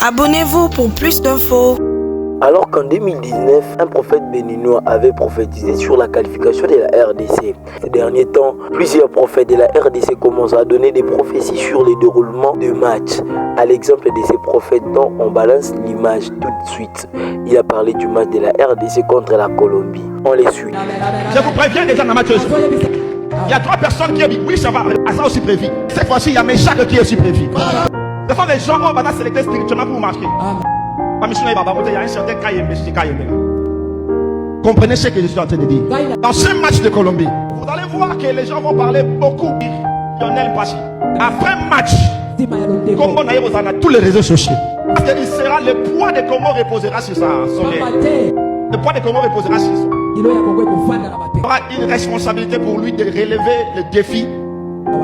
Abonnez-vous pour plus d'infos. Alors qu'en 2019, un prophète béninois avait prophétisé sur la qualification de la RDC. Ces derniers temps, plusieurs prophètes de la RDC commencent à donner des prophéties sur les déroulements de matchs. À l'exemple de ces prophètes dont on balance l'image tout de suite. Il a parlé du match de la RDC contre la Colombie. On les suit. Je vous préviens déjà dans ma chose. Il y a 3 personnes qui ont dit oui, ça va. À ça aussi prévu. Cette fois-ci, il y a Méchac qui est aussi prévu. Ce sont des gens qui vont sélecter spirituellement pour marcher. Il y a un certain Kayembe. Comprenez ce que je suis en train de dire. Dans ce match de Colombie, vous allez voir que les gens vont parler beaucoup. Lionel Passi. Après match, Congo Naïe vous en a tous les réseaux sociaux. Parce qu'il sera le poids de Congo reposera sur son nez. Le poids de Congo reposera sur son nez. Il y aura une responsabilité pour lui de relever le défi.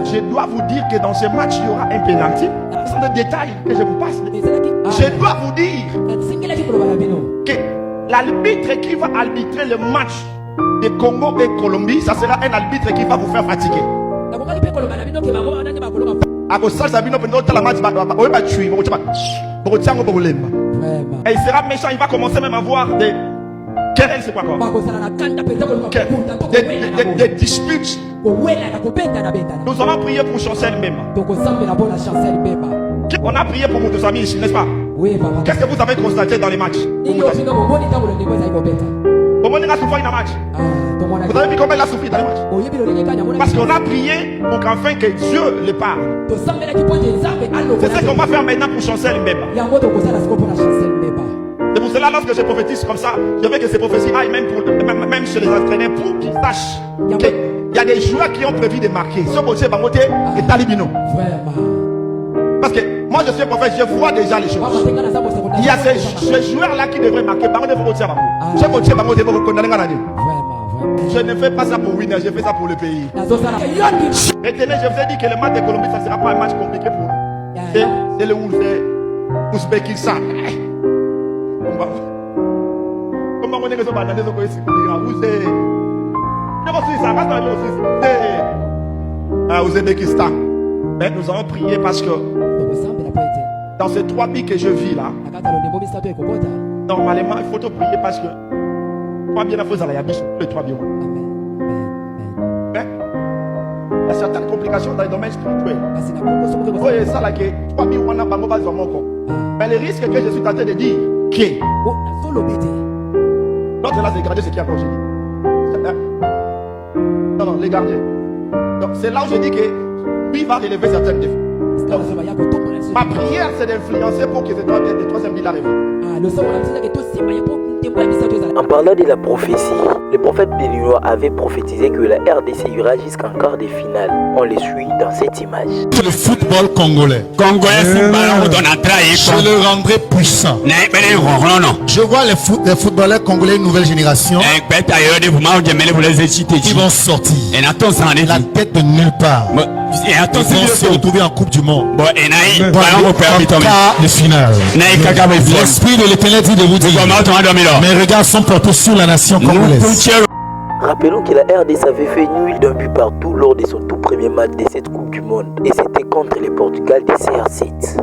Je dois vous dire que dans ce match, il y aura un pénalty. Ce sont des détails que je vous passe. Je dois vous dire que l'arbitre qui va arbitrer le match de Congo et Colombie, ça sera un arbitre qui va vous faire fatiguer. Et il sera méchant, il va commencer même à voir des querelles, c'est quoi quoi? Des disputes. Nous allons prier pour Chancel même. On a prié pour nos amis ici, n'est-ce pas? Oui, papa. Qu'est-ce que vous avez constaté dans les matchs? Comment il a souffert dans le match? Vous avez vu comment il a souffert dans le match? Parce qu'on a prié pour qu'enfin que Dieu le parle. C'est ce qu'on va faire maintenant pour Chancel même. C'est pour cela, lorsque je prophétise comme ça, je veux que ces prophéties aillent même chez les entraîneurs pour qu'ils sachent qu'il y a des joueurs qui ont prévu de marquer. Ce côté, et Talibino. Parce que moi je suis prophète, je vois déjà les choses. Il y a ces joueurs-là qui devraient marquer. Je ne fais pas ça pour winner, je fais ça pour le pays. Retenez, je vous ai dit que le match de Colombie, ça ne sera pas un match compliqué pour nous. C'est le Ouzbékistan. Comment on est que ça va dans les Ouzbékistan. Mais nous allons prier parce que dans ces 3 billes que je vis là, normalement il faut te prier parce que 3 billes, il faut les 3 billes. Mais il y a certaines complications dans les domaines spirituels. Oui, ça là que 3 billes, on a pas de mon. Mais le risque que je suis tenté de dire, que l'autre là, c'est garder ce qui a congé. Non, les garder. Donc c'est là où je dis que lui va relever certaines défis. Ma prière, c'est d'influencer pour que ce 3e bill arrive. En parlant de la prophétie, le prophète béninois avait prophétisé que la RDC ira jusqu'en quart de finale. On les suit dans cette image. Le football congolais. Je le rendrai puissant. Je vois les footballeurs congolais nouvelle génération qui vont sortir la tête de nulle part. Ils vont se retrouver en Coupe du Monde. En quart de finale. L'esprit de l'Éternel dit de vous dire: mes regards sont portés sur la nation congolaise. Rappelons que la RDC avait fait nul d'un but partout lors de son tout premier match de cette Coupe du Monde. Et c'était contre le Portugal de CR7.